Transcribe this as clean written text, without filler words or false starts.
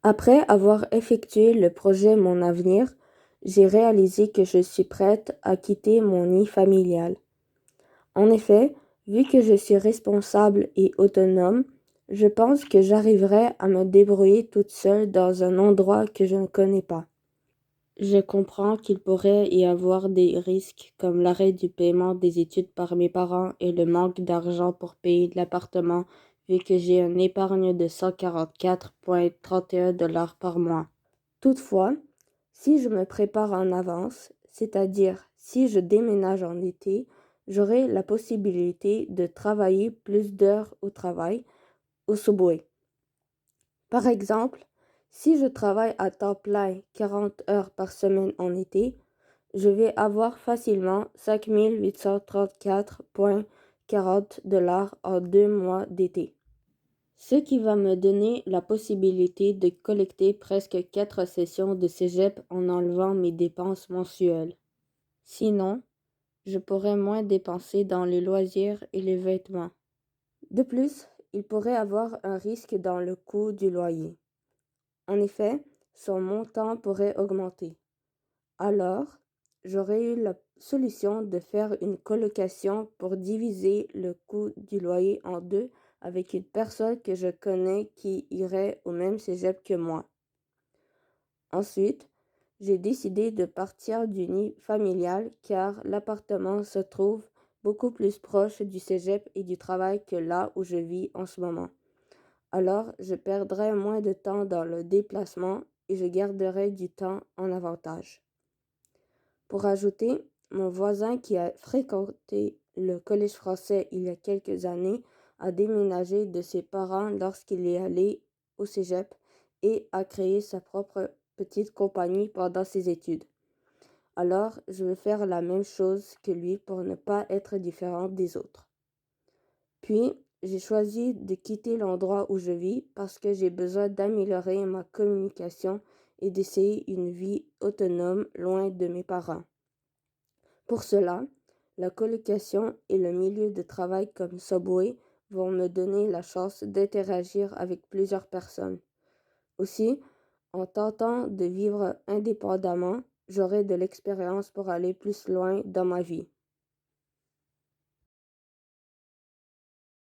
Après avoir effectué le projet Mon avenir, j'ai réalisé que je suis prête à quitter mon nid familial. En effet, vu que je suis responsable et autonome, je pense que j'arriverai à me débrouiller toute seule dans un endroit que je ne connais pas. Je comprends qu'il pourrait y avoir des risques comme l'arrêt du paiement des études par mes parents et le manque d'argent pour payer l'appartement vu que j'ai une épargne de 144,31 $ par mois. Toutefois, si je me prépare en avance, c'est-à-dire si je déménage en été, j'aurai la possibilité de travailler plus d'heures au travail, au Subway. Par exemple, si je travaille à temps plein 40 heures par semaine en été, je vais avoir facilement 5 834,40 $ en 2 mois d'été. Ce qui va me donner la possibilité de collecter presque 4 sessions de cégep en enlevant mes dépenses mensuelles. Sinon, je pourrais moins dépenser dans les loisirs et les vêtements. De plus, il pourrait avoir un risque dans le coût du loyer. En effet, son montant pourrait augmenter. Alors, j'aurais eu la solution de faire une colocation pour diviser le coût du loyer en deux avec une personne que je connais qui irait au même cégep que moi. Ensuite, j'ai décidé de partir du nid familial car l'appartement se trouve beaucoup plus proche du cégep et du travail que là où je vis en ce moment. Alors, je perdrai moins de temps dans le déplacement et je garderai du temps en avantage. Pour ajouter, mon voisin qui a fréquenté le collège français il y a quelques années a déménagé de ses parents lorsqu'il est allé au cégep et a créé sa propre petite compagnie pendant ses études. Alors, je vais faire la même chose que lui pour ne pas être différente des autres. Puis, j'ai choisi de quitter l'endroit où je vis parce que j'ai besoin d'améliorer ma communication et d'essayer une vie autonome loin de mes parents. Pour cela, la colocation et le milieu de travail comme Subway vont me donner la chance d'interagir avec plusieurs personnes. Aussi, en tentant de vivre indépendamment, j'aurai de l'expérience pour aller plus loin dans ma vie.